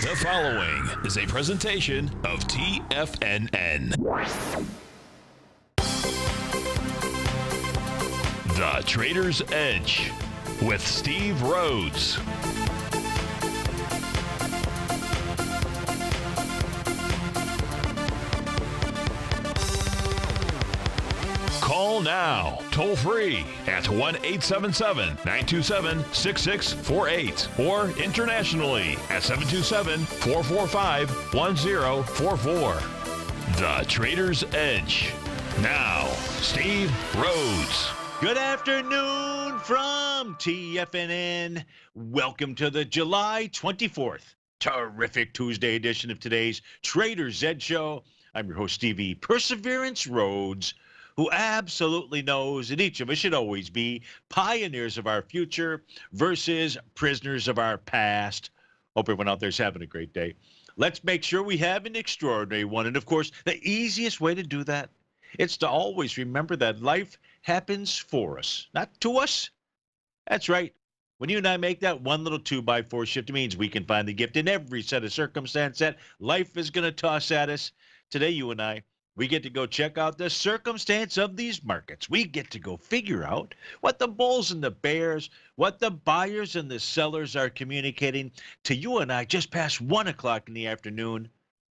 The following is a presentation of TFNN. The Trader's Edge with Steve Rhodes. Call now, toll free at 1-877-927-6648 or internationally at 727-445-1044. The Trader's Edge. Now, Steve Rhodes. Good afternoon from TFNN. Welcome to the July 24th, terrific Tuesday edition of today's Trader's Edge Show. I'm your host, Stevie Perseverance Rhodes, who absolutely knows that each of us should always be pioneers of our future versus prisoners of our past. Hope everyone out there is having a great day. Let's make sure we have an extraordinary one. And, of course, the easiest way to do that is to always remember that life happens for us, not to us. That's right. When you and I make that one little 2x4 shift, it means we can find the gift in every set of circumstance that life is going to toss at us. Today, you and I, we get to go check out the circumstance of these markets. We get to go figure out what the bulls and the bears, what the buyers and the sellers are communicating to you and I just past 1 o'clock in the afternoon.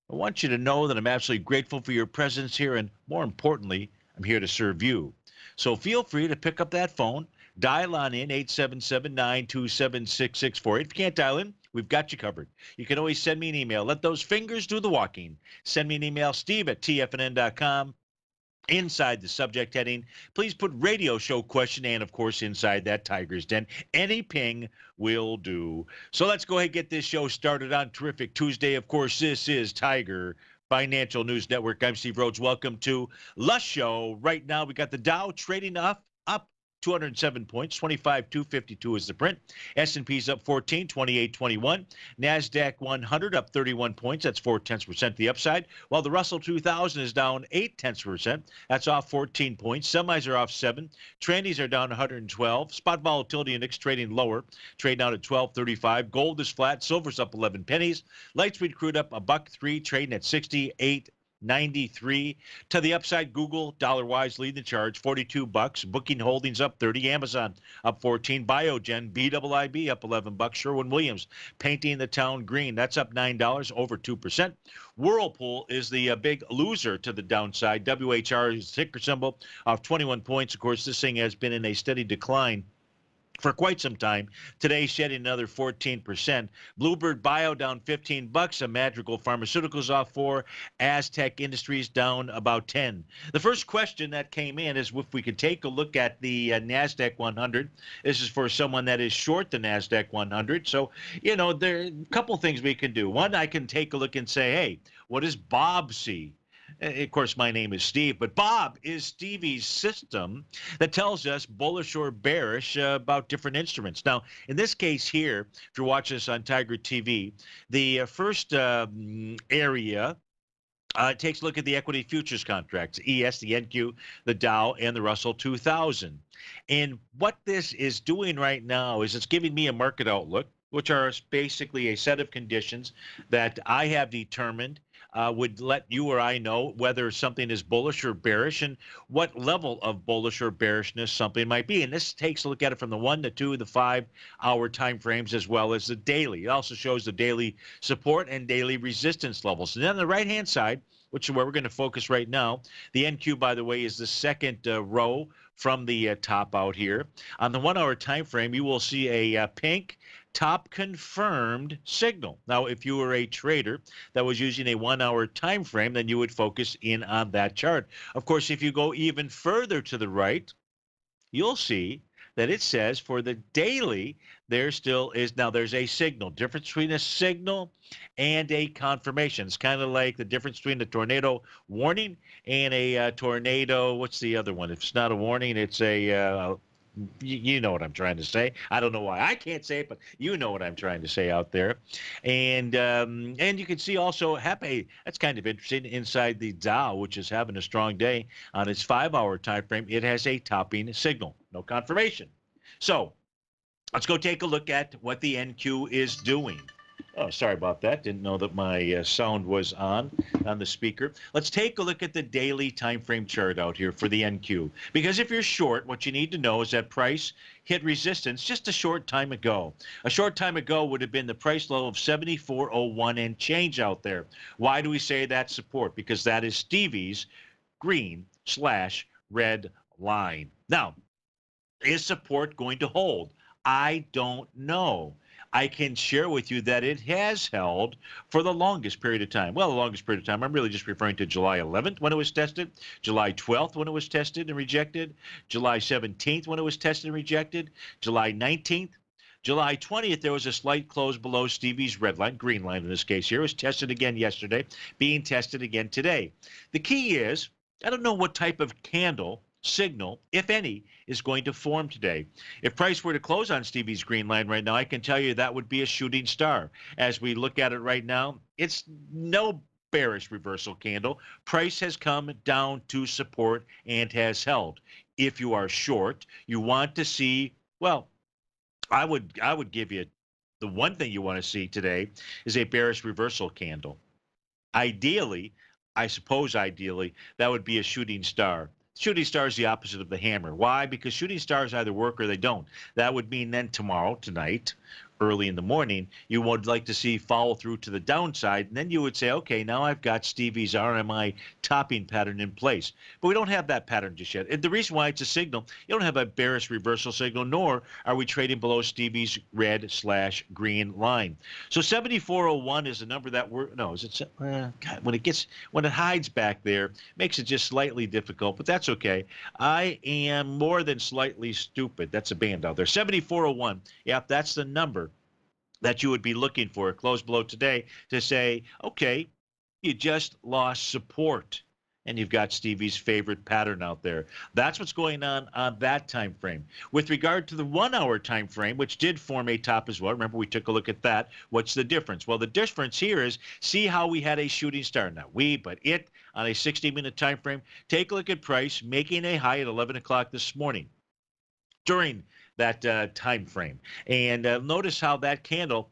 I want you to know that I'm absolutely grateful for your presence here, and more importantly, I'm here to serve you. So feel free to pick up that phone, dial on in 877-927-6648. If you can't dial in, we've got you covered. You can always send me an email. Let those fingers do the walking. Send me an email, steve@tfnn.com. Inside the subject heading, please put radio show question and, of course, inside that Tiger's Den. Any ping will do. So let's go ahead and get this show started on terrific Tuesday. Of course, this is Tiger Financial News Network. I'm Steve Rhodes. Welcome to the show. Right now, we got the Dow trading up 207 points, 25,252 is the print. S&P's up 14, 2821. NASDAQ 100 up 31 points. That's 0.4% the upside. While the Russell 2000 is down 0.8%. That's off 14 points. Semis are off 7. Trannies are down 112. Spot volatility index trading lower. Trading out at 1235. Gold is flat. Silver's up 11 pennies. Light sweet crude up $1.03, trading at 68.93. To the upside, Google, dollar-wise, leading the charge, $42. Booking Holdings up 30. Amazon up 14. Biogen, BIIB up $11. Sherwin-Williams, painting the town green. That's up $9, over 2%. Whirlpool is the big loser to the downside. WHR is the ticker symbol of 21 points. Of course, this thing has been in a steady decline for quite some time. Today, shedding another 14%. Bluebird Bio down $15. Madrigal Pharmaceuticals off 4. Aztec Industries down about 10. The first question that came in is if we could take a look at the NASDAQ 100. This is for someone that is short the NASDAQ 100. So, you know, there are a couple things we can do. One, I can take a look and say, hey, what does Bob see? Of course, my name is Steve, but Bob is Stevie's system that tells us bullish or bearish about different instruments. Now, in this case here, if you're watching this on TigerTV, the first area takes a look at the equity futures contracts, ES, the NQ, the Dow, and the Russell 2000. And what this is doing right now is it's giving me a market outlook, which are basically a set of conditions that I have determined would let you or I know whether something is bullish or bearish and what level of bullish or bearishness something might be. And this takes a look at it from the 1 to 2, the 5-hour time frames, as well as the daily. It also shows the daily support and daily resistance levels. And then on the right-hand side, which is where we're going to focus right now, the NQ, by the way, is the second row from the top out here. On the 1-hour time frame, you will see a pink top confirmed signal. Now, if you were a trader that was using a 1-hour time frame, then you would focus in on that chart. Of course, if you go even further to the right, you'll see that it says for the daily, there still is, now there's a signal, difference between a signal and a confirmation. It's kind of like the difference between a tornado warning and a tornado, what's the other one? If it's not a warning, it's a you know what I'm trying to say. I don't know why I can't say it, but you know what I'm trying to say out there. And you can see also, that's kind of interesting, inside the Dow, which is having a strong day on its 5-hour time frame, it has a topping signal, no confirmation. So let's go take a look at what the NQ is doing. Oh, sorry about that. Didn't know that my sound was on the speaker. Let's take a look at the daily time frame chart out here for the NQ. Because if you're short, what you need to know is that price hit resistance just a short time ago. A short time ago would have been the price level of 74.01 and change out there. Why do we say that's support? Because that is Stevie's green/red line. Now, is support going to hold? I don't know. I can share with you that it has held for the longest period of time. Well, the longest period of time, I'm really just referring to July 11th when it was tested, July 12th when it was tested and rejected, July 17th when it was tested and rejected, July 19th, July 20th, there was a slight close below Stevie's red line, green line in this case here. It was tested again yesterday, being tested again today. The key is, I don't know what type of candle signal, if any, is going to form today. If price were to close on Stevie's green line right now, I can tell you that would be a shooting star. As we look at it right now, it's no bearish reversal candle. Price has come down to support and has held. If you are short, you want to see, well, I would give you the one thing you want to see today is a bearish reversal candle. Ideally, I suppose ideally, that would be a shooting star. Shooting star is the opposite of the hammer. Why? Because shooting stars either work or they don't. That would mean then tomorrow, tonight, early in the morning, you would like to see follow through to the downside. And then you would say, okay, now I've got Stevie's RMI topping pattern in place. But we don't have that pattern just yet. And the reason why it's a signal, you don't have a bearish reversal signal, nor are we trading below Stevie's red/green line. So 74.01 is a number that we're, no, is it, God, when it hides back there, makes it just slightly difficult, but that's okay. I am more than slightly stupid. That's a band out there. 74.01, yep, that's the number that you would be looking for a close below today to say, okay, you just lost support and you've got Stevie's favorite pattern out there. That's what's going on that time frame. With regard to the 1 hour time frame, which did form a top as well, remember we took a look at that. What's the difference? Well, the difference here is see how we had a shooting star. Not we, but it on a 60-minute time frame. Take a look at price making a high at 11 o'clock this morning during that time frame. And notice how that candle,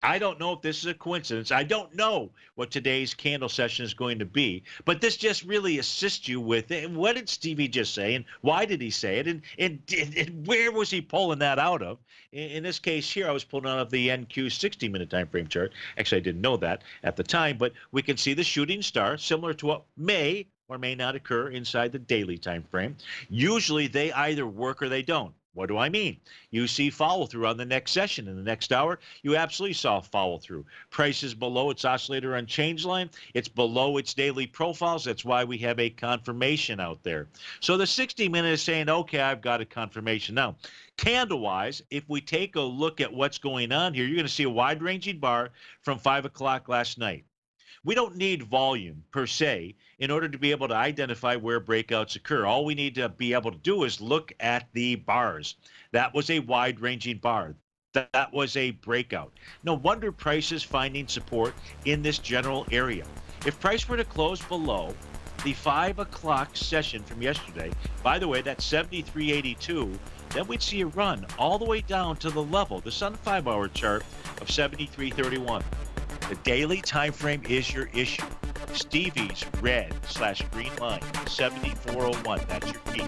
I don't know if this is a coincidence. I don't know what today's candle session is going to be, but this just really assists you with it. And what did Stevie just say, and why did he say it, and where was he pulling that out of? In this case here, I was pulling out of the NQ 60-minute time frame chart. Actually, I didn't know that at the time, but we can see the shooting star, similar to what may or may not occur inside the daily time frame. Usually, they either work or they don't. What do I mean? You see follow through on the next session. In the next hour, you absolutely saw follow through. Price is below its oscillator on change line. It's below its daily profiles. That's why we have a confirmation out there. So the 60-minute is saying, okay, I've got a confirmation. Now, candle-wise, if we take a look at what's going on here, you're going to see a wide-ranging bar from 5 o'clock last night. We don't need volume per se in order to be able to identify where breakouts occur. All we need to be able to do is look at the bars. That was a wide-ranging bar. That was a breakout. No wonder price is finding support in this general area. If price were to close below the 5 o'clock session from yesterday, by the way, that's 73.82, then we'd see a run all the way down to the level, this on the 5-hour chart, of 73.31. The daily time frame is your issue. Stevie's red/green line, 74.01. That's your key.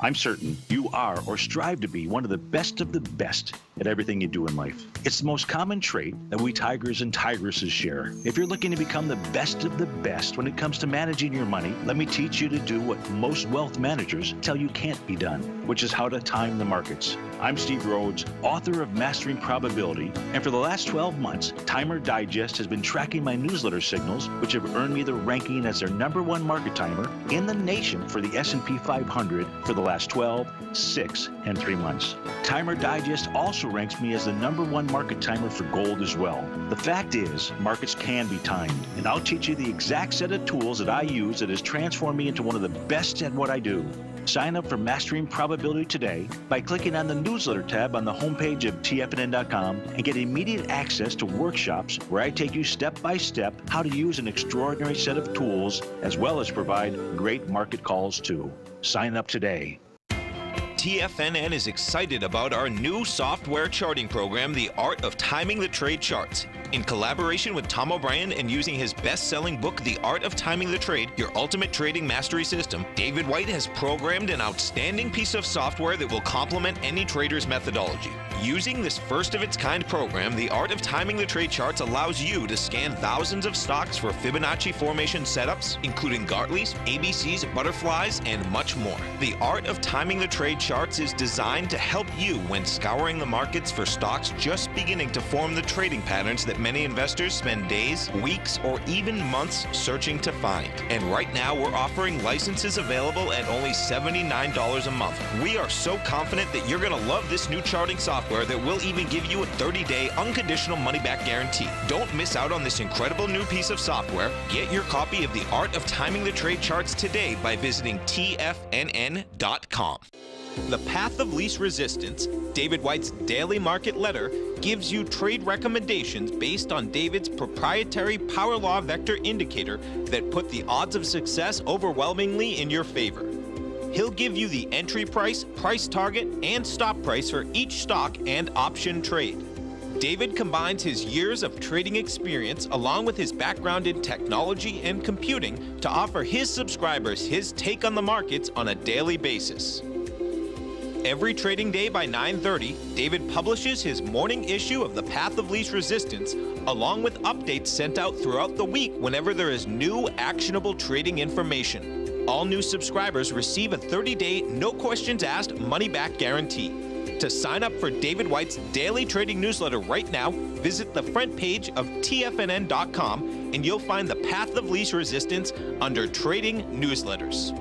I'm certain you are or strive to be one of the best at everything you do in life. It's the most common trait that we tigers and tigresses share. If you're looking to become the best of the best when it comes to managing your money, let me teach you to do what most wealth managers tell you can't be done, which is how to time the markets. I'm Steve Rhodes, author of Mastering Probability, and for the last 12 months, Timer Digest has been tracking my newsletter signals, which have earned me the ranking as their #1 market timer in the nation for the S&P 500 for the last 12, 6, and 3 months. Timer Digest also ranks me as the #1 market timer for gold as well. The fact is, markets can be timed, and I'll teach you the exact set of tools that I use that has transformed me into one of the best at what I do. Sign up for Mastering Probability today by clicking on the newsletter tab on the homepage of TFNN.com and get immediate access to workshops where I take you step by step how to use an extraordinary set of tools as well as provide great market calls too. Sign up today. TFNN is excited about our new software charting program, The Art of Timing the Trade Charts. In collaboration with Tom O'Brien and using his best-selling book, The Art of Timing the Trade, Your Ultimate Trading Mastery System, David White has programmed an outstanding piece of software that will complement any trader's methodology. Using this first-of-its-kind program, The Art of Timing the Trade Charts allows you to scan thousands of stocks for Fibonacci formation setups, including Gartleys, ABCs, butterflies, and much more. The Art of Timing the Trade Charts is designed to help you when scouring the markets for stocks just beginning to form the trading patterns that many investors spend days, weeks, or even months searching to find. And right now, we're offering licenses available at only $79 a month. We are so confident that you're going to love this new charting software that will even give you a 30-day unconditional money-back guarantee. Don't miss out on this incredible new piece of software. Get your copy of The Art of Timing the Trade Charts today by visiting TFNN.com. The Path of Least Resistance, David White's daily market letter, gives you trade recommendations based on David's proprietary power law vector indicator that put the odds of success overwhelmingly in your favor. He'll give you the entry price, price target, and stop price for each stock and option trade. David combines his years of trading experience along with his background in technology and computing to offer his subscribers his take on the markets on a daily basis. Every trading day by 9:30, David publishes his morning issue of The Path of Least Resistance, along with updates sent out throughout the week whenever there is new actionable trading information. All new subscribers receive a 30-day, no questions asked money-back guarantee. To sign up for David White's daily trading newsletter right now, visit the front page of TFNN.com and you'll find The Path of Least Resistance under Trading Newsletters.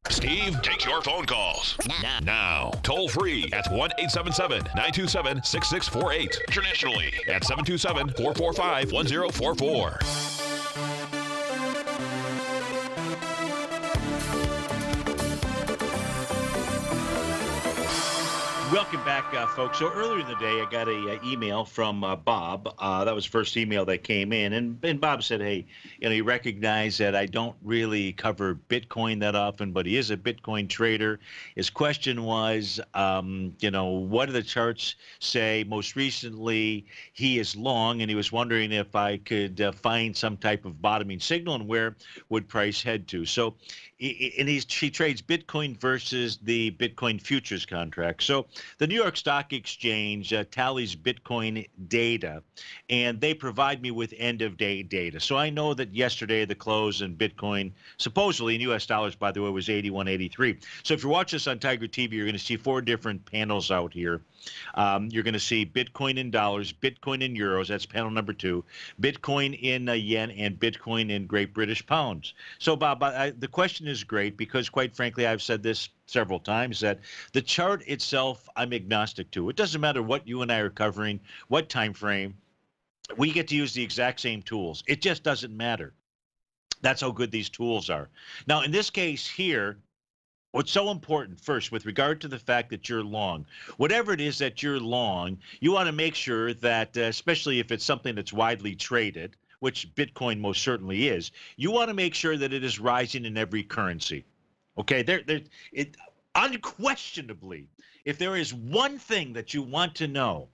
Steve takes your phone calls now. Toll free at 1-877-927-6648. Internationally at 727-445-1044. Welcome back, folks. So earlier in the day, I got an email from Bob. That was the first email that came in. And Bob said, hey, he recognized that I don't really cover Bitcoin that often, but he is a Bitcoin trader. His question was, what do the charts say? Most recently, he is long, and he was wondering if I could find some type of bottoming signal and where would price head to. So and he trades Bitcoin versus the Bitcoin futures contract. So the New York Stock Exchange tallies Bitcoin data, and they provide me with end-of-day data. So I know that yesterday the close in Bitcoin, supposedly in U.S. dollars, by the way, was 81.83. So if you watch this on Tiger TV, you're going to see 4 different panels out here. You're going to see Bitcoin in dollars, Bitcoin in euros, that's panel number 2, Bitcoin in yen, and Bitcoin in Great British pounds. So, Bob, the question is great because, quite frankly, I've said this several times, that the chart itself, I'm agnostic to. It doesn't matter what you and I are covering, what time frame. We get to use the exact same tools. It just doesn't matter. That's how good these tools are. Now, in this case here, what's so important first with regard to the fact that you're long, whatever it is that you're long, you want to make sure that, especially if it's something that's widely traded, which Bitcoin most certainly is, you want to make sure that it is rising in every currency. Okay, unquestionably, if there is one thing that you want to know,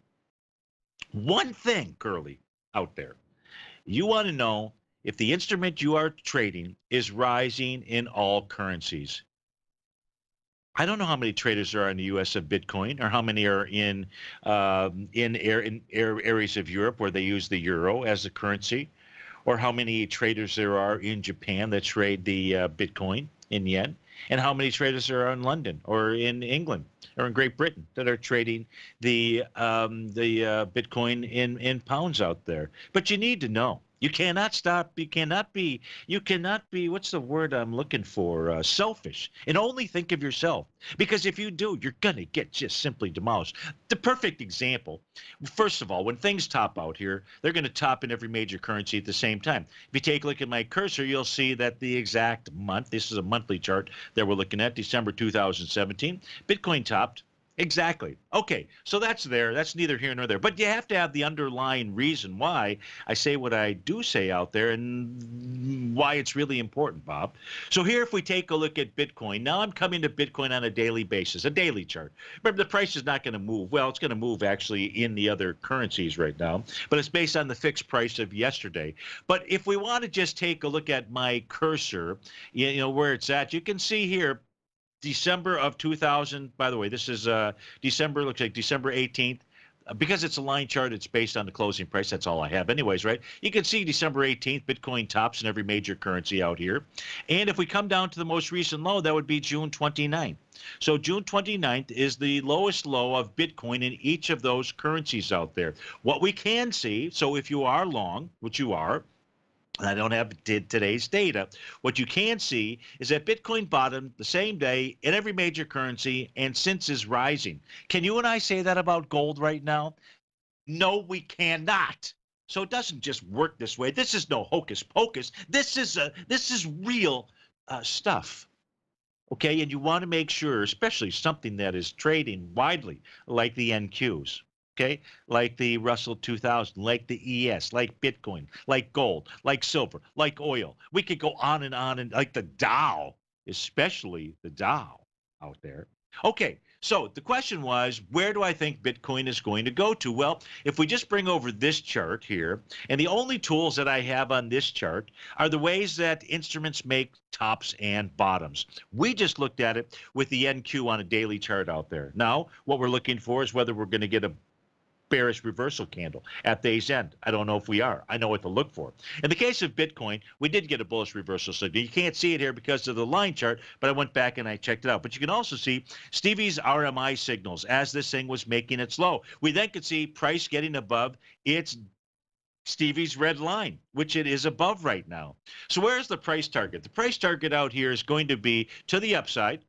one thing, Curly, out there, you want to know if the instrument you are trading is rising in all currencies. I don't know how many traders there are in the U.S. of Bitcoin, or how many are in areas of Europe where they use the euro as the currency, or how many traders there are in Japan that trade the Bitcoin in yen, and how many traders there are in London or in England or in Great Britain that are trading the Bitcoin in pounds out there. But you need to know. You cannot stop. You cannot be, what's the word I'm looking for? Selfish, and only think of yourself. Because if you do, you're going to get just simply demolished. The perfect example, first of all, when things top out here, they're going to top in every major currency at the same time. If you take a look at my cursor, you'll see that the exact month, this is a monthly chart that we're looking at, December 2017, Bitcoin topped Exactly. Okay, so that's there. That's neither here nor there. But you have to have the underlying reason why I say what I do say out there and why it's really important, Bob. So here, if we take a look at Bitcoin, now I'm coming to Bitcoin on a daily basis, a daily chart. Remember, the price is not going to move. Well, it's going to move actually in the other currencies right now, but it's based on the fixed price of yesterday. But if we want to just take a look at my cursor, you know where it's at, you can see here December of 2000. By the way, this is December, looks like December 18th. Because it's a line chart, it's based on the closing price. That's all I have anyways, right? You can see December 18th, Bitcoin tops in every major currency out here. And if we come down to the most recent low, that would be June 29th. So June 29th is the lowest low of Bitcoin in each of those currencies out there. What we can see, so if you are long, which you are, I don't have today's data. What you can see is that Bitcoin bottomed the same day in every major currency and since is rising. Can you and I say that about gold right now? No, we cannot. So it doesn't just work this way. This is no hocus pocus. This is real stuff. Okay, and you want to make sure, especially something that is trading widely, like the NQs. Okay, like the Russell 2000, like the ES, like Bitcoin, like gold, like silver, like oil. We could go on, and like the Dow, especially the Dow out there. Okay, so the question was, where do I think Bitcoin is going to go to? Well, if we just bring over this chart here, and the only tools that I have on this chart are the ways that instruments make tops and bottoms. We just looked at it with the NQ on a daily chart out there. Now, what we're looking for is whether we're going to get a bearish reversal candle at day's end. I don't know if we are. I know what to look for. In the case of Bitcoin, we did get a bullish reversal signal. You can't see it here because of the line chart, but I went back and I checked it out. But you can also see Stevie's RMI signals as this thing was making its low. We then could see price getting above its Stevie's red line, which it is above right now. So where's the price target? The price target out here is going to be to the upside.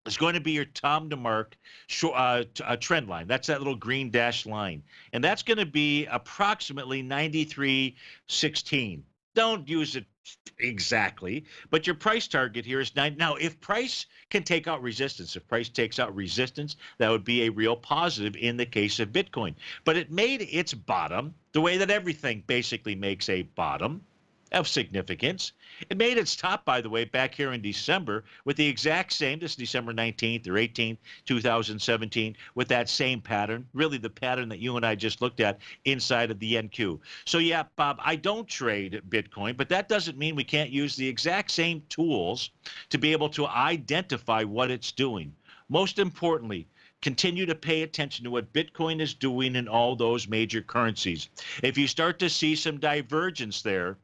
It's going to be your Tom DeMark trend line. That's that little green dashed line. And that's going to be approximately 93.16. Don't use it exactly, but your price target here is 9. Now, if price can take out resistance, if price takes out resistance, that would be a real positive in the case of Bitcoin. But it made its bottom the way that everything basically makes a bottom of significance. It made its top, by the way, back here in December with the exact same, this December 19th or 18th, 2017, with that same pattern, really the pattern that you and I just looked at inside of the NQ. So yeah, Bob, I don't trade Bitcoin, but that doesn't mean we can't use the exact same tools to be able to identify what it's doing. Most importantly, continue to pay attention to what Bitcoin is doing in all those major currencies. If you start to see some divergence there,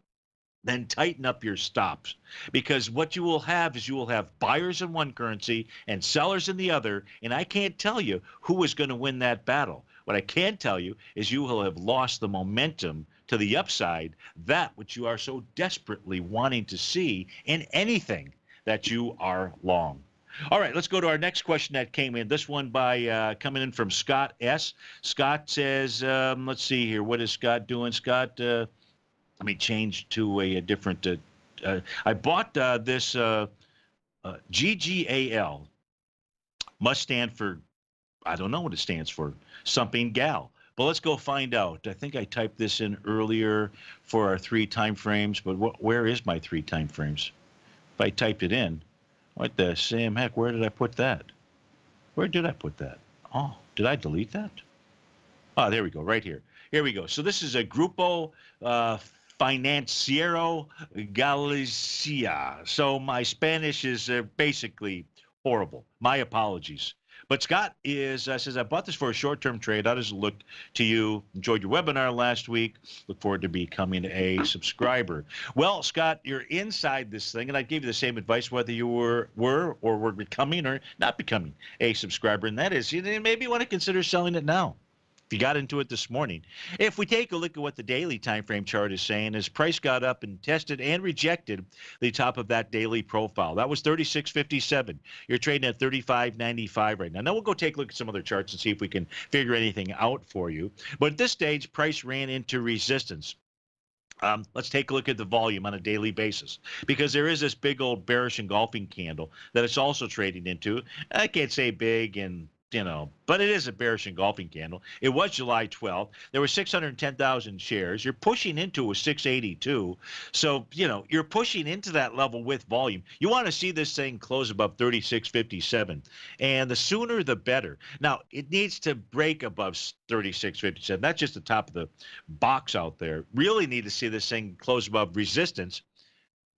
then tighten up your stops, because what you will have is you will have buyers in one currency and sellers in the other, and I can't tell you who is going to win that battle. What I can tell you is you will have lost the momentum to the upside, that which you are so desperately wanting to see in anything that you are long. All right, let's go to our next question that came in. This one by coming in from Scott S. Scott says, let's see here. What is Scott doing? Scott, let me change to a different. I bought this GGAL. Must stand for, I don't know what it stands for, something gal. But let's go find out. I think I typed this in earlier for our 3 time frames, but where is my 3 time frames? If I typed it in, what the same heck, where did I put that? Where did I put that? Oh, did I delete that? Oh, there we go, right here. Here we go. So this is a Grupo Financiero Galicia. So my Spanish is basically horrible. My apologies. But Scott says, I bought this for a short-term trade. How does it look to you? Enjoyed your webinar last week. Look forward to becoming a subscriber. Well, Scott, you're inside this thing, and I gave you the same advice whether you were or were becoming or not becoming a subscriber, and that is maybe you want to consider selling it now. If you got into it this morning. If we take a look at what the daily time frame chart is saying, as price got up and tested and rejected the top of that daily profile. That was 36.57. You're trading at 35.95 right now. Now we'll go take a look at some other charts and see if we can figure anything out for you. But at this stage, price ran into resistance. Let's take a look at the volume on a daily basis, because there is this big old bearish engulfing candle that it's also trading into. I can't say big and you know, but it is a bearish engulfing candle. It was July 12th. There were 610,000 shares. You're pushing into a 682. So, you know, you're pushing into that level with volume. You want to see this thing close above 36.57. And the sooner, the better. Now, it needs to break above 36.57. That's just the top of the box out there. Really need to see this thing close above resistance.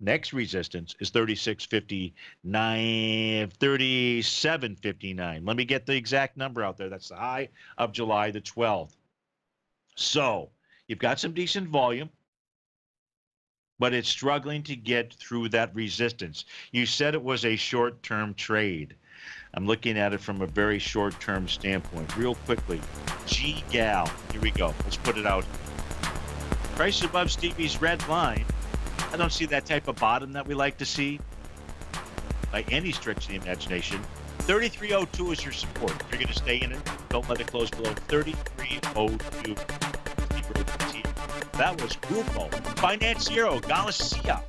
Next resistance is 36.59, 37.59. Let me get the exact number out there. That's the high of July the 12th. So you've got some decent volume, but it's struggling to get through that resistance. You said it was a short-term trade. I'm looking at it from a very short-term standpoint. Real quickly, G-Gal. Here we go. Let's put it out. Price above Stevie's red line. I don't see that type of bottom that we like to see by any stretch of the imagination. 33.02 is your support. If you're going to stay in it, don't let it close below 33.02. That was Grupo Financiero Galicia.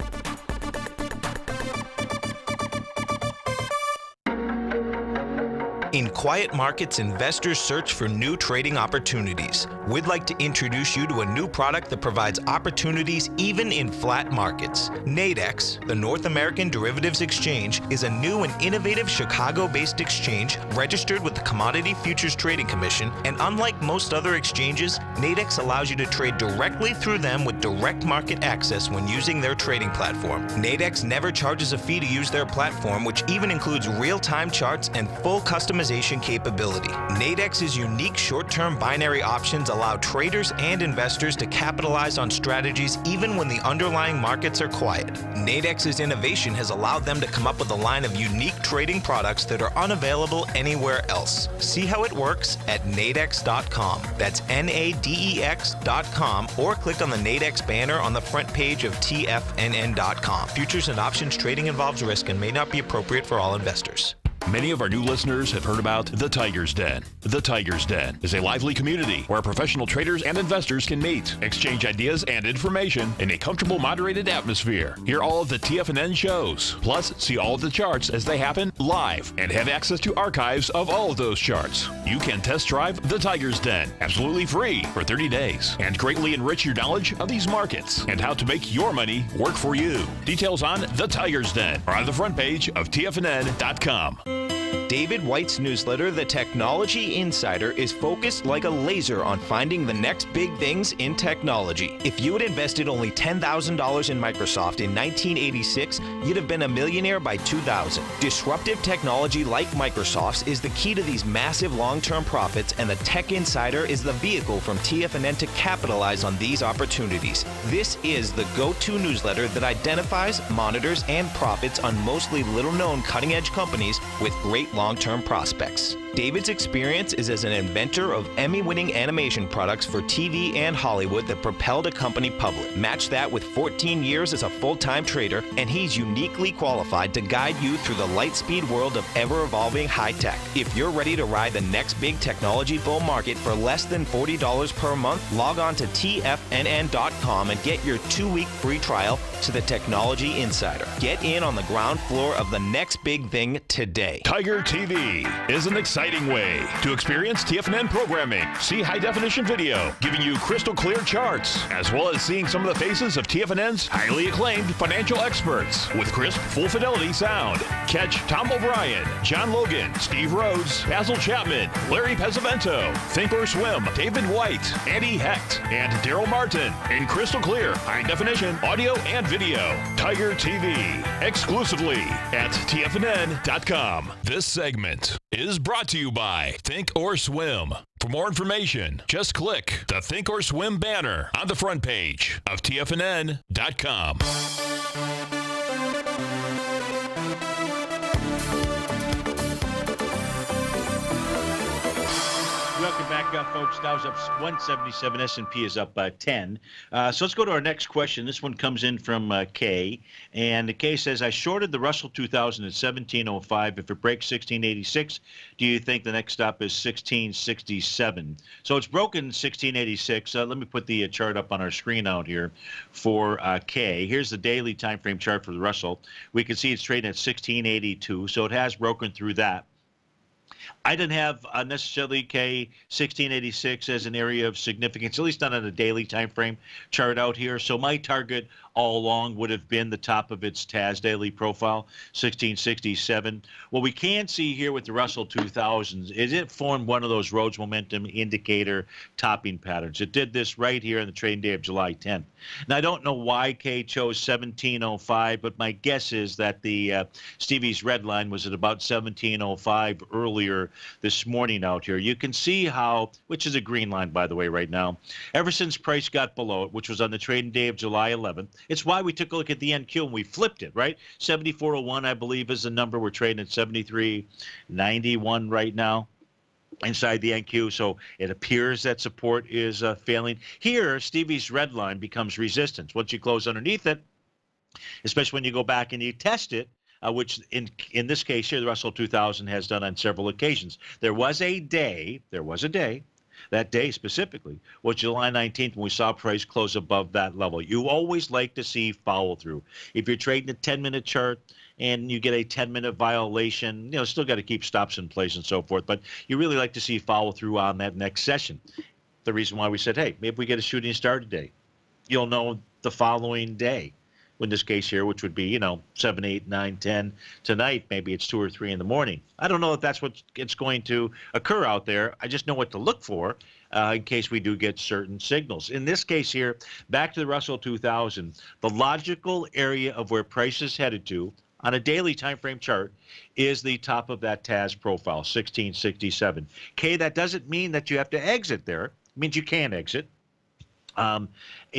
In quiet markets, investors search for new trading opportunities. We'd like to introduce you to a new product that provides opportunities even in flat markets. Nadex, the North American Derivatives Exchange, is a new and innovative Chicago-based exchange registered with the Commodity Futures Trading Commission, and unlike most other exchanges, Nadex allows you to trade directly through them with direct market access when using their trading platform. Nadex never charges a fee to use their platform, which even includes real-time charts and full customization capability. Nadex's unique short-term binary options allow traders and investors to capitalize on strategies even when the underlying markets are quiet. Nadex's innovation has allowed them to come up with a line of unique trading products that are unavailable anywhere else. See how it works at nadex.com. That's NADEX.com, or click on the Nadex banner on the front page of TFNN.com. Futures and options trading involves risk and may not be appropriate for all investors. Many of our new listeners have heard about the Tiger's Den. The Tiger's Den is a lively community where professional traders and investors can meet, exchange ideas and information in a comfortable, moderated atmosphere. Hear all of the TFNN shows, plus see all of the charts as they happen live and have access to archives of all of those charts. You can test drive the Tiger's Den absolutely free for 30 days and greatly enrich your knowledge of these markets and how to make your money work for you. Details on the Tiger's Den are on the front page of TFNN.com. David White's newsletter, The Technology Insider, is focused like a laser on finding the next big things in technology. If you had invested only $10,000 in Microsoft in 1986, you'd have been a millionaire by 2000. Disruptive technology like Microsoft's is the key to these massive long-term profits, and the Tech Insider is the vehicle from TFNN to capitalize on these opportunities. This is the go-to newsletter that identifies, monitors, and profits on mostly little-known cutting-edge companies with great long-term prospects. David's experience is as an inventor of Emmy-winning animation products for TV and Hollywood that propelled a company public. Match that with 14 years as a full-time trader, and he's uniquely qualified to guide you through the light-speed world of ever-evolving high-tech. If you're ready to ride the next big technology bull market for less than $40 per month, log on to TFNN.com and get your 2-week free trial to the Technology Insider. Get in on the ground floor of the next big thing today. TigerTV is an exciting way to experience TFNN programming. See high-definition video, giving you crystal clear charts, as well as seeing some of the faces of TFNN's highly acclaimed financial experts with crisp, full-fidelity sound. Catch Tom O'Brien, John Logan, Steve Rhodes, Basil Chapman, Larry Pesavento, Think or Swim, David White, Andy Hecht, and Daryl Martin in crystal clear, high-definition audio and video. TigerTV, exclusively at TFNN.com. This segment is brought to you by Think or Swim. For more information, just click the Think or Swim banner on the front page of TFNN.com. Welcome back, folks. Dow's up 177. S&P is up 10. So let's go to our next question. This one comes in from Kay. And Kay says, I shorted the Russell 2000 at 1705. If it breaks 1686, do you think the next stop is 1667? So it's broken 1686. Let me put the chart up on our screen out here for Kay. Here's the daily time frame chart for the Russell. We can see it's trading at 1682. So it has broken through that. I didn't have necessarily K1686 as an area of significance, at least not on a daily time frame chart out here. So my target all along would have been the top of its TAS daily profile, 1667. What we can see here with the Russell 2000s is it formed one of those Rhodes momentum indicator topping patterns. It did this right here on the trading day of July 10th. Now, I don't know why K chose 1705, but my guess is that the Stevie's red line was at about 1705 earlier this morning out here. You can see how, which is a green line, by the way, right now, ever since price got below it, which was on the trading day of July 11th, it's why we took a look at the NQ and we flipped it, right? 7401, I believe, is the number. We're trading at 7391 right now inside the NQ, so it appears that support is failing. Here, Stevie's red line becomes resistance. Once you close underneath it, especially when you go back and you test it, which in this case here, the Russell 2000 has done on several occasions. There was a day, that day specifically was July 19th when we saw price close above that level. You always like to see follow through. If you're trading a 10-minute chart and you get a 10-minute violation, still got to keep stops in place and so forth, but you really like to see follow through on that next session. The reason why we said, hey, maybe we get a shooting star today. You'll know the following day. In this case here, which would be, 7, 8, 9, 10 tonight, maybe it's 2 or 3 in the morning. I don't know if that's what's going to occur out there. I just know what to look for in case we do get certain signals. In this case here, back to the Russell 2000, the logical area of where price is headed to on a daily time frame chart is the top of that TAS profile, 1667. Okay, that doesn't mean that you have to exit there. It means you can exit.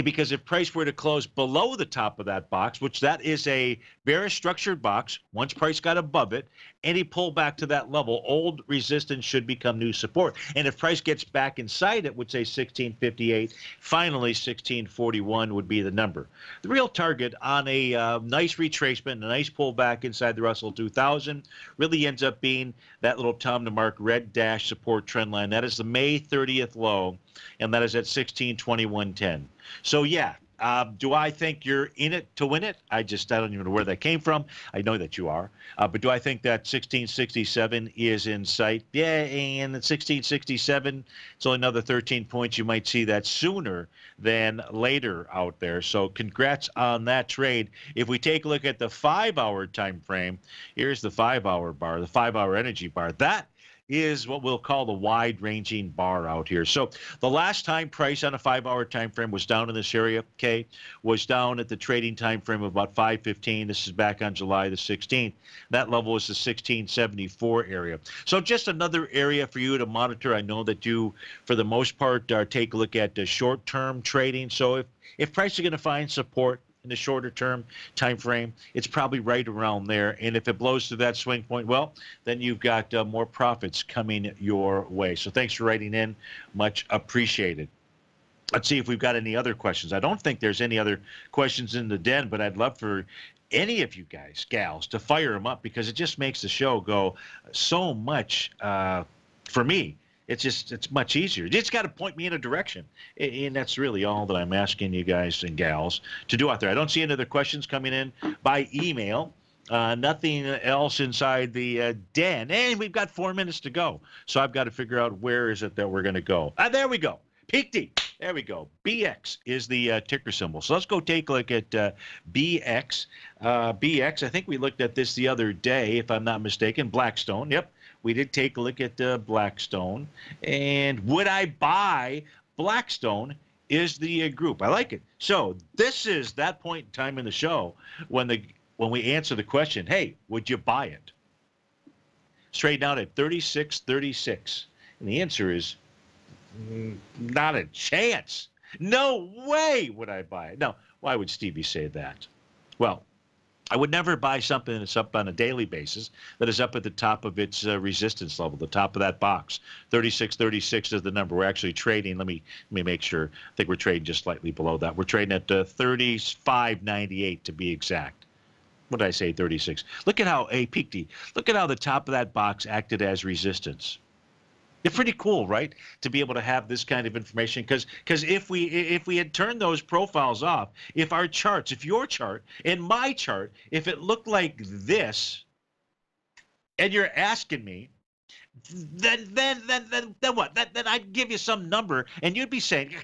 Because if price were to close below the top of that box, which that is a bearish structured box, once price got above it, any pullback to that level, old resistance should become new support. And if price gets back inside it, would say 1658, finally 1641 would be the number. The real target on a nice retracement, a nice pullback inside the Russell 2000 really ends up being that little Tom to mark red dash support trend line. That is the May 30th low, and that is at 1621.10. So, yeah, do I think you're in it to win it? I don't even know where that came from. I know that you are. But do I think that 1667 is in sight? Yeah, and at 1667, it's only another 13 points. You might see that sooner than later out there. So congrats on that trade. If we take a look at the 5-hour time frame, here's the 5-hour bar, the 5-hour energy bar. That is what we'll call the wide-ranging bar out here. So the last time price on a 5-hour time frame was down in this area, okay, was down at the trading time frame of about 5:15. This is back on July the 16th. That level is the 1674 area. So just another area for you to monitor. I know that you, for the most part, take a look at the short-term trading. So if price is going to find support in the shorter term time frame, it's probably right around there. And if it blows to that swing point, well, then you've got more profits coming your way. So thanks for writing in. Much appreciated. Let's see if we've got any other questions. I don't think there's any other questions in the den, but I'd love for any of you guys, gals, to fire them up because it just makes the show go so much for me. It's much easier. You just got to point me in a direction. And that's really all that I'm asking you guys and gals to do out there. I don't see any other questions coming in by email. Nothing else inside the den. And we've got 4 minutes to go. So I've got to figure out where is it that we're going to go. There we go. Peak D. There we go. BX is the ticker symbol. So let's go take a look at BX. BX, I think we looked at this the other day, if I'm not mistaken. Blackstone. Yep. We did take a look at Blackstone. And would I buy Blackstone is the group. I like it. So this is that point in time in the show when we answer the question, hey, would you buy it? Straight down at 36.36. And the answer is not a chance. No way would I buy it. Now, why would Stevie say that? Well, I would never buy something that's up on a daily basis that is up at the top of its resistance level, the top of that box. 36.36 is the number we're actually trading. Let me make sure. I think we're trading just slightly below that. We're trading at 35.98 to be exact. What did I say? 36. Look at how peak D. Look at how the top of that box acted as resistance. It's pretty cool, right, to be able to have this kind of information because if we had turned those profiles off, if our charts, if your chart and my chart, if it looked like this, and you're asking me, then what? Then I'd give you some number, and you'd be saying,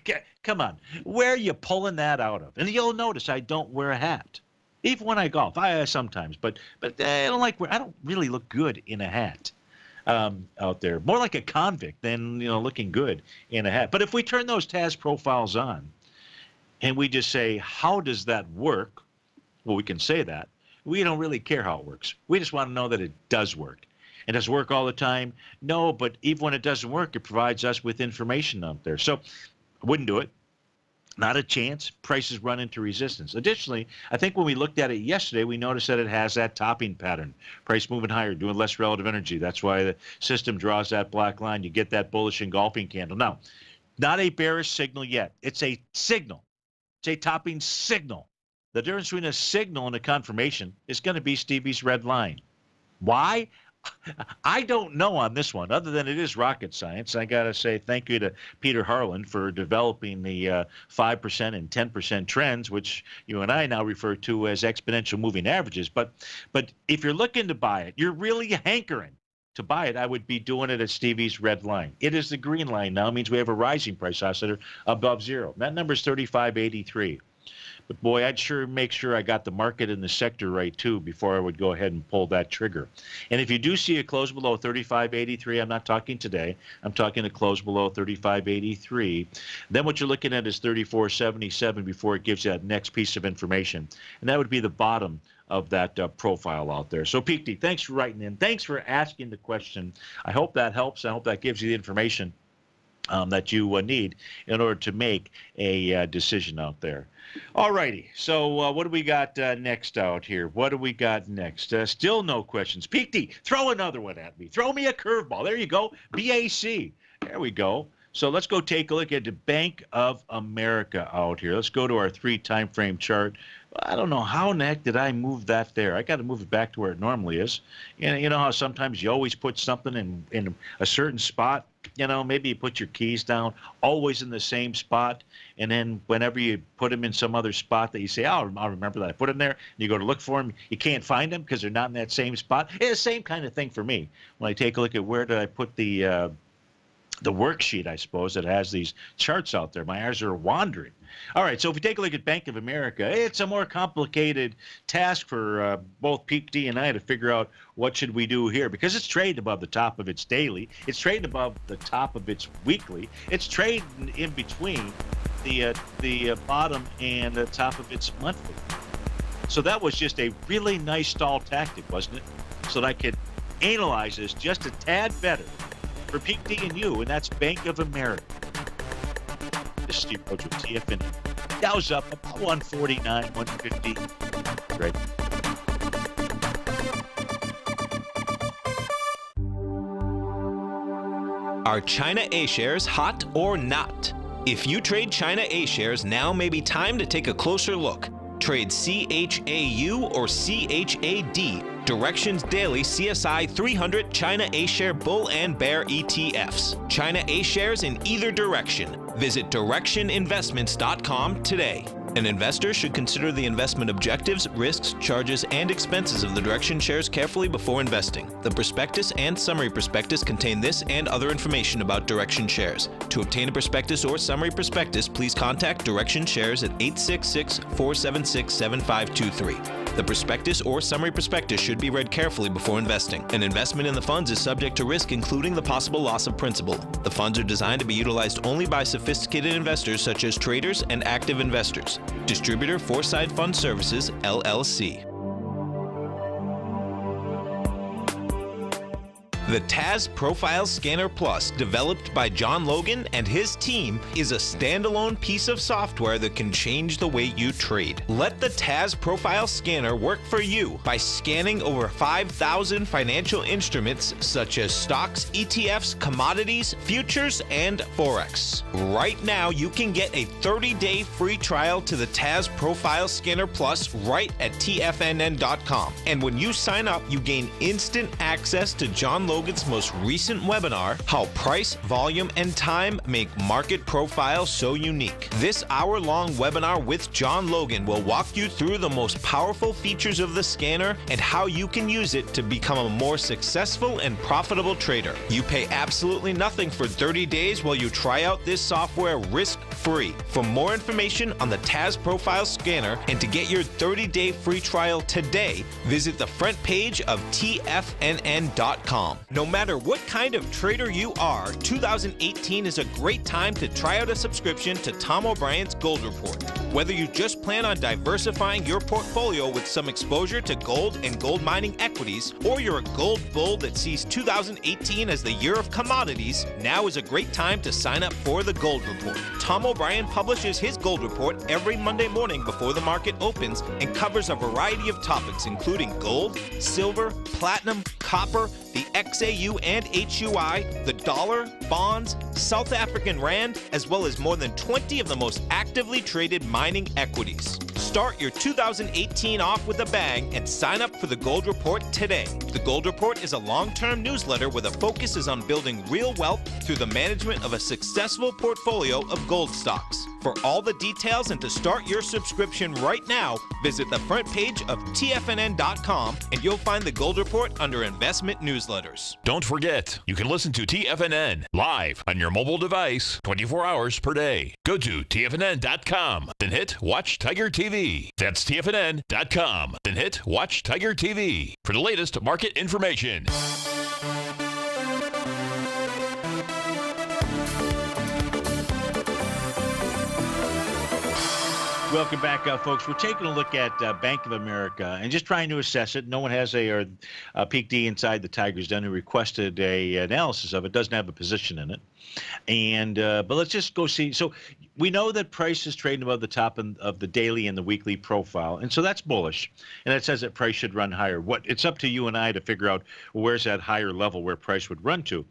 "Come on, where are you pulling that out of?" And you'll notice I don't wear a hat, even when I golf. I sometimes, but I don't really look good in a hat out there. More like a convict than looking good in a hat. But if we turn those TAS profiles on, and we just say, "How does that work?" Well, we can say that. We don't really care how it works. We just want to know that it does work. And does it work all the time? No, but even when it doesn't work, it provides us with information out there. So I wouldn't do it. Not a chance. Prices run into resistance. Additionally, I think when we looked at it yesterday, we noticed that it has that topping pattern. Price moving higher, doing less relative energy. That's why the system draws that black line. You get that bullish engulfing candle. Now, not a bearish signal yet. It's a signal. It's a topping signal. The difference between a signal and a confirmation is going to be Stevie's red line. Why? I don't know on this one, other than it is rocket science. I got to say thank you to Peter Harlan for developing the 5% and 10% trends, which you and I now refer to as exponential moving averages. But if you're looking to buy it, you're really hankering to buy it, I would be doing it at Stevie's red line. It is the green line now. It means we have a rising price oscillator above zero. That number is 35.83. But boy, I'd sure make sure I got the market and the sector right too before I would go ahead and pull that trigger. And if you do see a close below 35.83, I'm not talking today, I'm talking a close below 35.83, then what you're looking at is 34.77 before it gives you that next piece of information. And that would be the bottom of that profile out there. So Peak D, thanks for writing in. Thanks for asking the question. I hope that helps. I hope that gives you the information that you need in order to make a decision out there. All righty. So what do we got next out here? What do we got next? Still no questions. Peak D, throw another one at me. Throw me a curveball. There you go. BAC. There we go. So let's go take a look at the Bank of America out here. Let's go to our 3 time frame chart. I don't know how in the heck did I move that there. I got to move it back to where it normally is. And you know how sometimes you always put something in a certain spot. Maybe you put your keys down always in the same spot, and then whenever you put them in some other spot that you say, "Oh, I'll remember that I put them there," and you go to look for them, you can't find them because they're not in that same spot. It's the same kind of thing for me when I take a look at where did I put the worksheet, I suppose, that has these charts out there. My eyes are wandering. All right, so if we take a look at Bank of America, it's a more complicated task for both Peak D and I to figure out what should we do here, because it's trading above the top of its daily, it's trading above the top of its weekly, it's trading in between the bottom and the top of its monthly. So that was just a really nice stall tactic, wasn't it? So that I could analyze this just a tad better for Peak D and you, and that's Bank of America. This is Steve Rhodes with TFNN. Dow's up about 149, 150. Great. Are China A shares hot or not? If you trade China A shares, now may be time to take a closer look. Trade CHAU or CHAD, Directions Daily CSI 300 China A Share Bull and Bear ETFs. China A shares in either direction. Visit directioninvestments.com today. An investor should consider the investment objectives, risks, charges, and expenses of the Direction shares carefully before investing. The prospectus and summary prospectus contain this and other information about Direction shares. To obtain a prospectus or summary prospectus, please contact Direction shares at 866-476-7523. The prospectus or summary prospectus should be read carefully before investing. An investment in the funds is subject to risk, including the possible loss of principal. The funds are designed to be utilized only by sophisticated investors such as traders and active investors. Distributor Foreside Fund Services, LLC. The TAS Profile Scanner Plus, developed by John Logan and his team, is a standalone piece of software that can change the way you trade. Let the TAS Profile Scanner work for you by scanning over 5,000 financial instruments such as stocks, ETFs, commodities, futures, and Forex. Right now, you can get a 30-day free trial to the TAS Profile Scanner Plus right at TFNN.com. And when you sign up, you gain instant access to John Logan Logan's most recent webinar, How Price, Volume, and Time Make Market Profiles So Unique. This hour-long webinar with John Logan will walk you through the most powerful features of the scanner and how you can use it to become a more successful and profitable trader. You pay absolutely nothing for 30 days while you try out this software risk-free. For more information on the TAS Profile Scanner and to get your 30-day free trial today, visit the front page of TFNN.com. No matter what kind of trader you are, 2018 is a great time to try out a subscription to Tom O'Brien's Gold Report. Whether you just plan on diversifying your portfolio with some exposure to gold and gold mining equities, or you're a gold bull that sees 2018 as the year of commodities, now is a great time to sign up for the Gold Report. Tom O'Brien publishes his Gold Report every Monday morning before the market opens and covers a variety of topics including gold, silver, platinum, copper, the XAU and HUI, the dollar, bonds, South African rand, as well as more than 20 of the most actively traded mining equities. Start your 2018 off with a bang and sign up for the Gold Report today. The Gold Report is a long-term newsletter where the focus is on building real wealth through the management of a successful portfolio of gold stocks. For all the details and to start your subscription right now, visit the front page of TFNN.com and you'll find the Gold Report under Investment Newsletters. Don't forget, you can listen to TFNN live on your mobile device 24 hours per day. Go to TFNN.com, then hit Watch Tiger TV. That's TFNN.com, then hit Watch Tiger TV for the latest market information. Welcome back, folks. We're taking a look at Bank of America and just trying to assess it. No one has a Peak D inside the Tigers done who requested a analysis of it. Doesn't have a position in it. And but let's just go see. So we know that price is trading above the top of the daily and the weekly profile, and so that's bullish. And that says that price should run higher. It's up to you and I to figure out, well, where's that higher level where price would run to.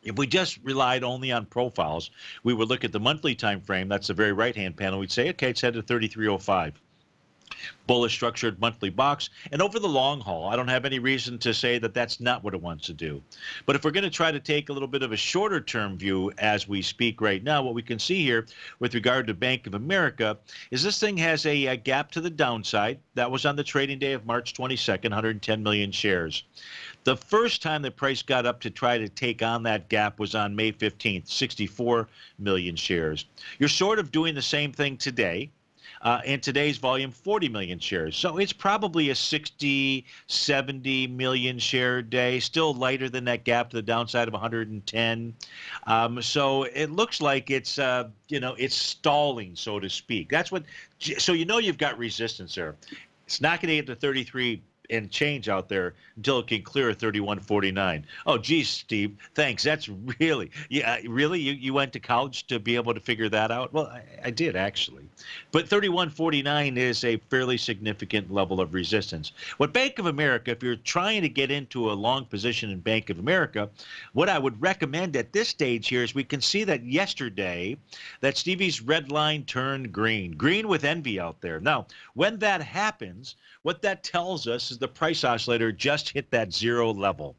If we just relied only on profiles, we would look at the monthly time frame. That's the very right-hand panel. We'd say, okay, it's headed to 3305. Bullish structured monthly box. And over the long haul, I don't have any reason to say that that's not what it wants to do. But if we're going to try to take a little bit of a shorter-term view as we speak right now, what we can see here with regard to Bank of America is this thing has a gap to the downside. That was on the trading day of March 22nd, 110 million shares. The first time the price got up to try to take on that gap was on May 15th, 64 million shares. You're sort of doing the same thing today. In today's volume, 40 million shares. So it's probably a 60, 70 million share day, still lighter than that gap to the downside of 110. So it looks like it's, it's stalling, so to speak. That's what, so you've got resistance there. It's not going to get to 33 and change out there until it can clear 31.49. Oh, geez, Steve, thanks. That's really, really? You went to college to be able to figure that out? Well, I did, actually. But 31.49 is a fairly significant level of resistance. What Bank of America, if you're trying to get into a long position in Bank of America, what I would recommend at this stage here is we can see that yesterday that Stevie's red line turned green. Green with envy out there. Now, when that happens, what that tells us is the price oscillator just hit that zero level.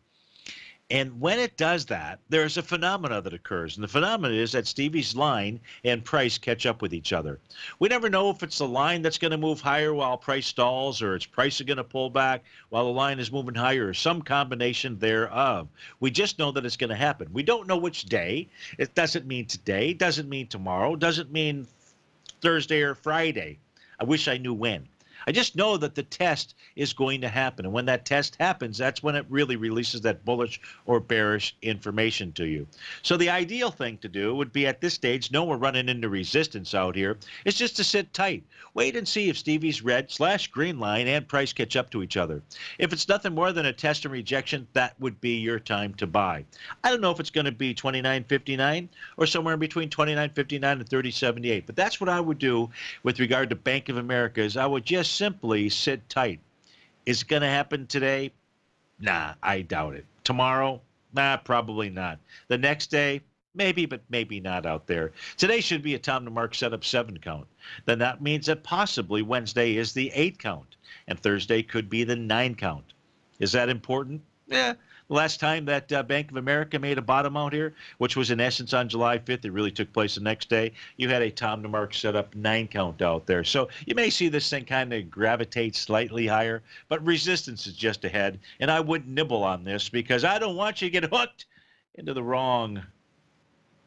And when it does that, there's a phenomena that occurs. And the phenomena is that Stevie's line and price catch up with each other. We never know if it's the line that's going to move higher while price stalls, or it's price is going to pull back while the line is moving higher, or some combination thereof. We just know that it's going to happen. We don't know which day. It doesn't mean today, doesn't mean tomorrow, doesn't mean Thursday or Friday. I wish I knew when. I just know that the test is going to happen. And when that test happens, that's when it really releases that bullish or bearish information to you. So the ideal thing to do would be at this stage, we're running into resistance out here, is just to sit tight. Wait and see if Stevie's red/green line and price catch up to each other. If it's nothing more than a test and rejection, that would be your time to buy. I don't know if it's going to be 29.59 or somewhere in between 29.59 and 30.78. But that's what I would do with regard to Bank of America, is I would just simply sit tight. Is it going to happen today? Nah, I doubt it. Tomorrow? Nah, probably not. The next day? Maybe, but maybe not out there. Today should be a time to mark setup 7 count. Then that means that possibly Wednesday is the 8 count, and Thursday could be the 9 count. Is that important? Yeah, Last time that Bank of America made a bottom out here, which was in essence on July 5th, it really took place the next day. You had a Tom DeMark set up 9 count out there. So you may see this thing kind of gravitate slightly higher, but resistance is just ahead. And I wouldn't nibble on this because I don't want you to get hooked into the wrong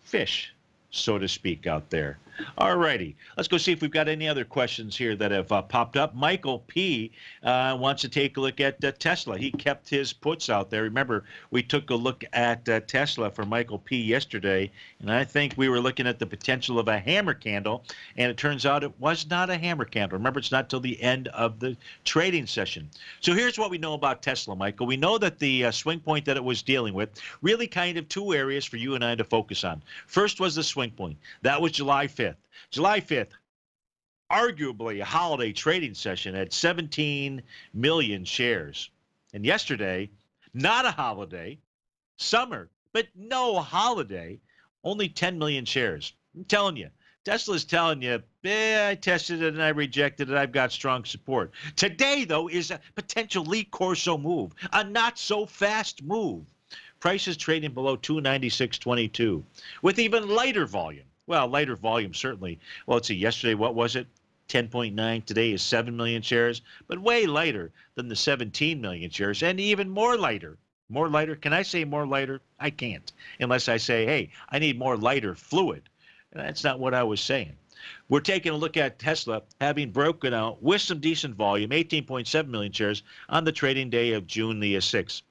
fish, so to speak, out there. All righty. Let's go see if we've got any other questions here that have popped up. Michael P. Wants to take a look at Tesla. He kept his puts out there. Remember, we took a look at Tesla for Michael P. yesterday, and I think we were looking at the potential of a hammer candle, and it turns out it was not a hammer candle. Remember, it's not till the end of the trading session. So here's what we know about Tesla, Michael. We know that the swing point that it was dealing with, really kind of 2 areas for you and I to focus on. First was the swing point. That was July 5th. July 5th, arguably a holiday trading session at 17 million shares. And yesterday, not a holiday, summer, but no holiday, only 10 million shares. I'm telling you, Tesla's telling you, I tested it and I rejected it. I've got strong support. Today, though, is a potential Lee Corso move, a not so fast move. Price is trading below 296.22 with even lighter volume. Well, lighter volume, certainly. Well, let's see, yesterday, what was it? 10.9. Today is 7 million shares, but way lighter than the 17 million shares, and even more lighter. More lighter? Can I say more lighter? I can't, unless I say, hey, I need more lighter fluid. And that's not what I was saying. We're taking a look at Tesla having broken out with some decent volume, 18.7 million shares, on the trading day of June the 6th.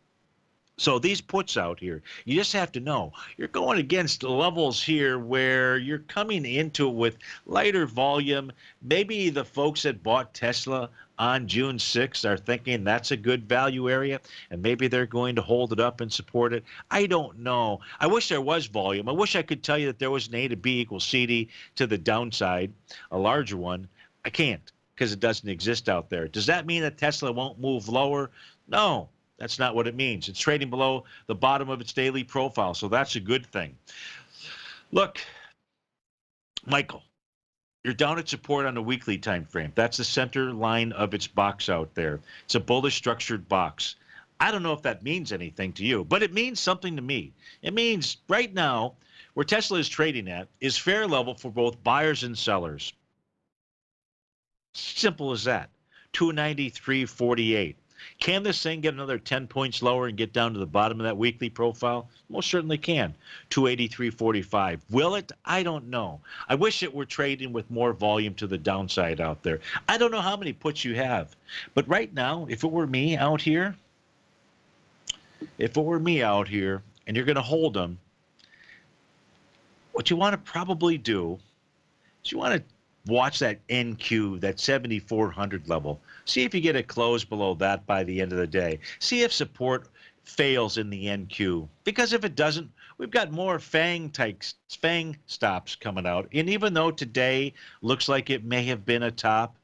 So these puts out here, you just have to know you're going against levels here where you're coming into it with lighter volume. Maybe the folks that bought Tesla on June 6th are thinking that's a good value area, and maybe they're going to hold it up and support it. I don't know. I wish there was volume. I wish I could tell you that there was an A to B equals CD to the downside, a larger one. I can't because it doesn't exist out there. Does that mean that Tesla won't move lower? No. That's not what it means. It's trading below the bottom of its daily profile, so that's a good thing. Look, Michael, you're down at support on a weekly time frame. That's the center line of its box out there. It's a bullish structured box. I don't know if that means anything to you, but it means something to me. It means right now, where Tesla is trading at is fair level for both buyers and sellers. Simple as that. 293.48. Can this thing get another 10 points lower and get down to the bottom of that weekly profile? Most certainly can. 283.45. Will it? I don't know. I wish it were trading with more volume to the downside out there. I don't know how many puts you have. But right now, if it were me out here, and you're going to hold them, what you want to probably do is you want to watch that NQ, that 7,400 level. See if you get a close below that by the end of the day. See if support fails in the NQ. Because if it doesn't, we've got more FANG stops coming out. And even though today looks like it may have been a top,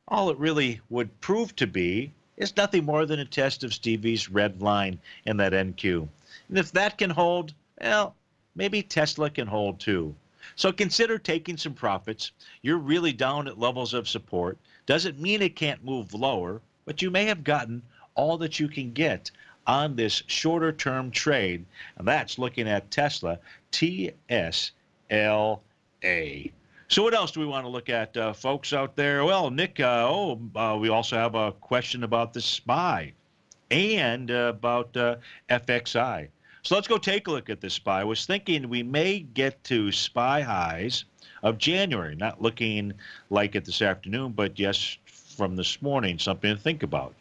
all it really would prove to be is nothing more than a test of Stevie's red line in that NQ. And if that can hold, well, maybe Tesla can hold too. So consider taking some profits. You're really down at levels of support. Doesn't mean it can't move lower, but you may have gotten all that you can get on this shorter term trade, and that's looking at Tesla TSLA. So what else do we want to look at, folks out there? Well, Nick, we also have a question about the SPY and about FXI. So let's go take a look at this SPY. I was thinking we may get to SPY highs of January. Not looking like it this afternoon, but yes, from this morning, something to think about.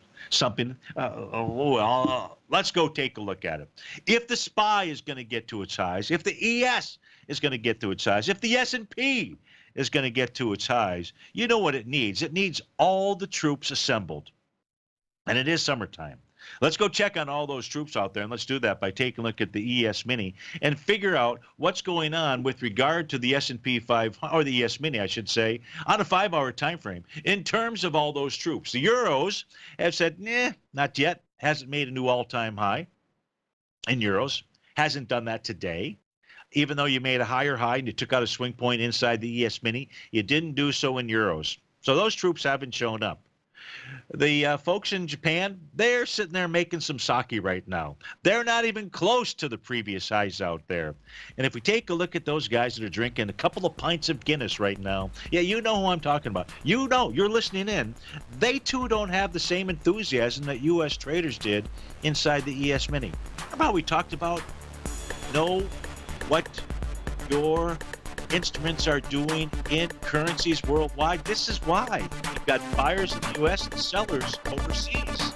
Let's go take a look at it. If the SPY is going to get to its highs, if the ES is going to get to its highs, if the S&P is going to get to its highs, you know what it needs. It needs all the troops assembled. And it is summertime. Let's go check on all those troops out there, and let's do that by taking a look at the ES Mini and figure out what's going on with regard to the S&P 500, or the ES Mini, I should say, on a 5-hour time frame in terms of all those troops. The Euros have said, nah, not yet. Hasn't made a new all-time high in Euros. Hasn't done that today. Even though you made a higher high and you took out a swing point inside the ES Mini, you didn't do so in Euros. So those troops haven't shown up. The folks in Japan, they're sitting there making some sake right now. They're not even close to the previous highs out there. And if we take a look at those guys that are drinking a couple of pints of Guinness right now, yeah, you know who I'm talking about. You know, you're listening in. They too don't have the same enthusiasm that U.S. traders did inside the ES Mini. Remember how we talked about know what your instruments are doing in currencies worldwide? This is why. You've got buyers in the U.S. and sellers overseas.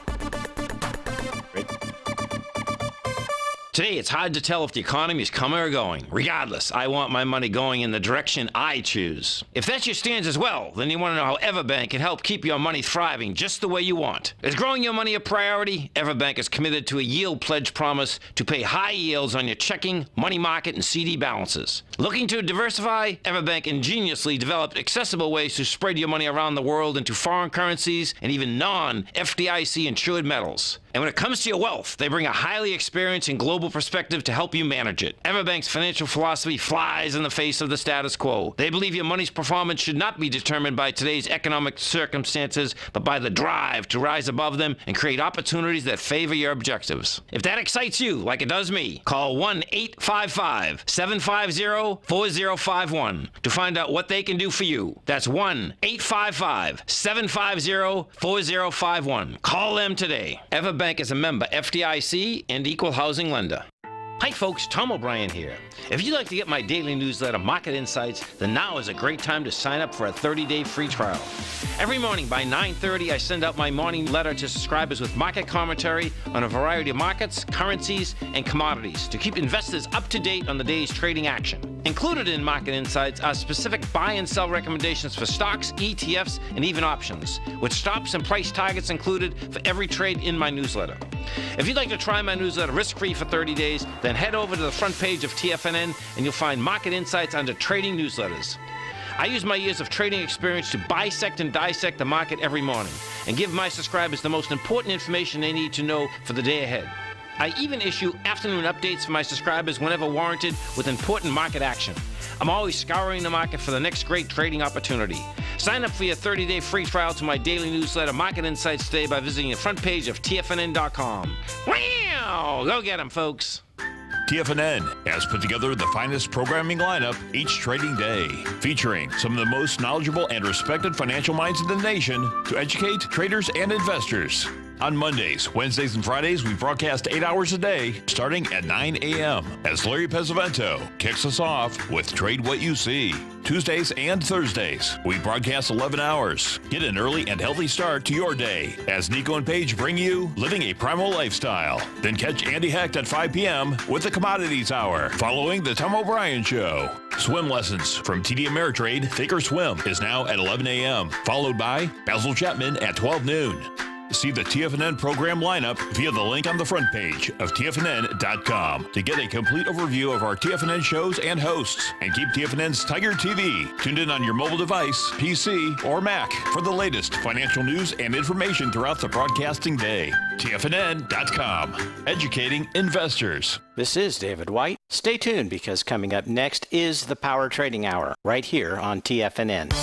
Today, it's hard to tell if the economy is coming or going. Regardless, I want my money going in the direction I choose. If that's your stance as well, then you want to know how Everbank can help keep your money thriving just the way you want. Is growing your money a priority? Everbank is committed to a yield pledge promise to pay high yields on your checking, money market, and CD balances. Looking to diversify? Everbank ingeniously developed accessible ways to spread your money around the world into foreign currencies and even non-FDIC insured metals. And when it comes to your wealth, they bring a highly experienced and global perspective to help you manage it. Everbank's financial philosophy flies in the face of the status quo. They believe your money's performance should not be determined by today's economic circumstances, but by the drive to rise above them and create opportunities that favor your objectives. If that excites you, like it does me, call 1-855-750-4051 to find out what they can do for you. That's 1-855-750-4051. Call them today. Everbank is a member FDIC and equal housing lender. Hi folks, Tom O'Brien here. If you'd like to get my daily newsletter, Market Insights, then now is a great time to sign up for a 30-day free trial. Every morning by 9:30, I send out my morning letter to subscribers with market commentary on a variety of markets, currencies, and commodities to keep investors up to date on the day's trading action. Included in Market Insights are specific buy and sell recommendations for stocks, ETFs, and even options, with stops and price targets included for every trade in my newsletter. If you'd like to try my newsletter risk-free for 30 days, then head over to the front page of TFNN and you'll find Market Insights under Trading Newsletters. I use my years of trading experience to bisect and dissect the market every morning and give my subscribers the most important information they need to know for the day ahead. I even issue afternoon updates for my subscribers whenever warranted with important market action. I'm always scouring the market for the next great trading opportunity. Sign up for your 30-day free trial to my daily newsletter, Market Insights, today by visiting the front page of TFNN.com. Wow! Go get 'em, folks. TFNN has put together the finest programming lineup each trading day, featuring some of the most knowledgeable and respected financial minds in the nation to educate traders and investors. On Mondays, Wednesdays, and Fridays, we broadcast 8 hours a day, starting at 9 a.m. as Larry Pesavento kicks us off with Trade What You See. Tuesdays and Thursdays, we broadcast 11 hours. Get an early and healthy start to your day as Nico and Paige bring you Living a Primal Lifestyle. Then catch Andy Hecht at 5 p.m. with the Commodities Hour, following the Tom O'Brien Show. Swim lessons from TD Ameritrade Thinkorswim is now at 11 a.m., followed by Basil Chapman at 12 noon. See the TFNN program lineup via the link on the front page of TFNN.com to get a complete overview of our TFNN shows and hosts. And keep TFNN's TigerTV tuned in on your mobile device, PC, or Mac for the latest financial news and information throughout the broadcasting day. TFNN.com, educating investors. This is David White. Stay tuned because coming up next is the Power Trading Hour right here on TFNN.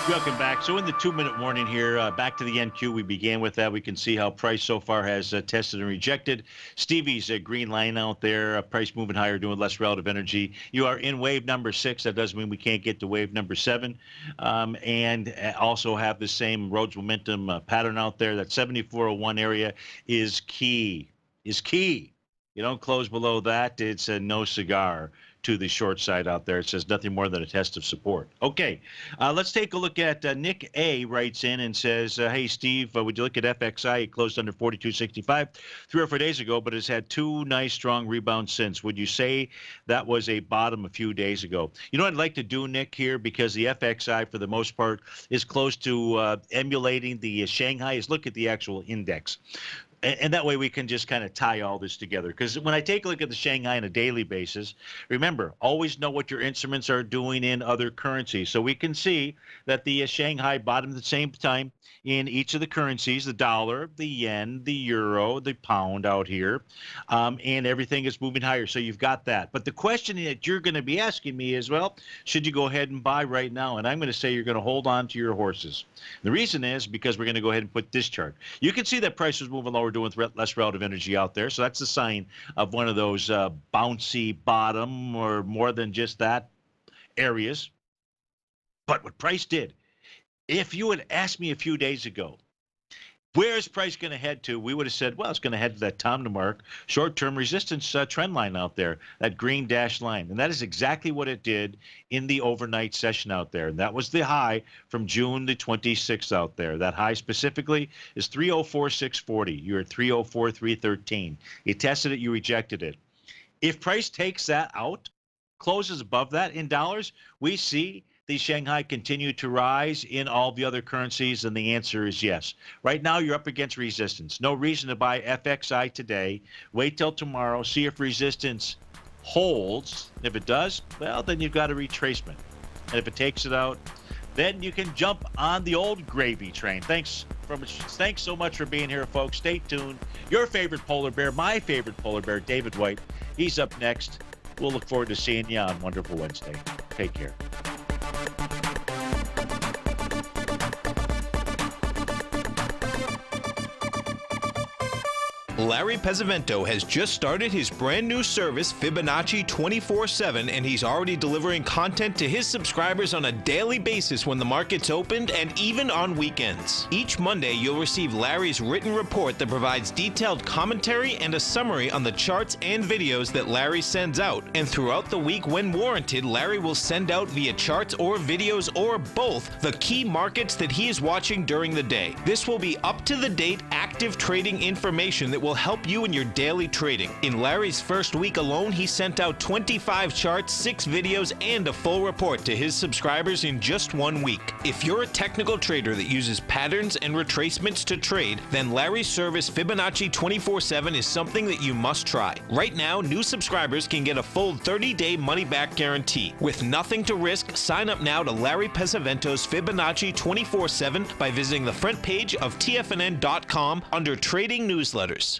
Welcome back. So in the 2-minute warning here, back to the NQ. We began with that. We can see how price so far has tested and rejected. Stevie's green line out there, price moving higher, doing less relative energy. You are in wave number 6. That doesn't mean we can't get to wave number 7. And also have the same Rhodes momentum pattern out there. That 7401 area is key. You don't close below that. It's a no cigar to the short side out there. It says nothing more than a test of support. Okay, let's take a look at Nick A. writes in and says, hey, Steve, would you look at FXI? It closed under 42.65 3 or 4 days ago, but has had 2 nice, strong rebounds since. Would you say that was a bottom a few days ago? You know what I'd like to do, Nick, here, because the FXI, for the most part, is close to emulating the Shanghai, is look at the actual index. And that way we can just kind of tie all this together. Because when I take a look at the Shanghai on a daily basis, remember, always know what your instruments are doing in other currencies. So we can see that the Shanghai bottomed at the same time in each of the currencies, the dollar, the yen, the euro, the pound out here, and everything is moving higher. So you've got that. But the question that you're going to be asking me is, well, should you go ahead and buy right now? And I'm going to say you're going to hold on to your horses. The reason is because we're going to go ahead and put this chart. You can see that price is moving lower, doing less relative energy out there. So that's a sign of one of those bouncy bottom or more than just that areas. But what price did, if you had asked me a few days ago, where's price going to head to? We would have said, well, it's going to head to that time to mark short-term resistance trend line out there, that green dashed line. And that is exactly what it did in the overnight session out there. And that was the high from June the 26th out there. That high specifically is 304,640. You're at 304,313. You tested it, you rejected it. If price takes that out, closes above that in dollars, we see the Shanghai continue to rise in all the other currencies? And the answer is yes. Right now, you're up against resistance. No reason to buy FXI today. Wait till tomorrow. See if resistance holds. If it does, well, then you've got a retracement. And if it takes it out, then you can jump on the old gravy train. Thanks so much for being here, folks. Stay tuned. Your favorite polar bear, my favorite polar bear, David White. He's up next. We'll look forward to seeing you on Wonderful Wednesday. Take care. Larry Pesavento has just started his brand new service, Fibonacci 24/7, and he's already delivering content to his subscribers on a daily basis when the market's opened and even on weekends. Each Monday, you'll receive Larry's written report that provides detailed commentary and a summary on the charts and videos that Larry sends out. And throughout the week, when warranted, Larry will send out via charts or videos or both the key markets that he is watching during the day. This will be up-to-the-date, active trading information that will help you in your daily trading. In Larry's first week alone, he sent out 25 charts, 6 videos, and a full report to his subscribers in just 1 week. If you're a technical trader that uses patterns and retracements to trade, then Larry's service Fibonacci 24/7 is something that you must try. Right now, new subscribers can get a full 30-day money-back guarantee. With nothing to risk, sign up now to Larry Pesavento's Fibonacci 24/7 by visiting the front page of TFNN.com under Trading Newsletters.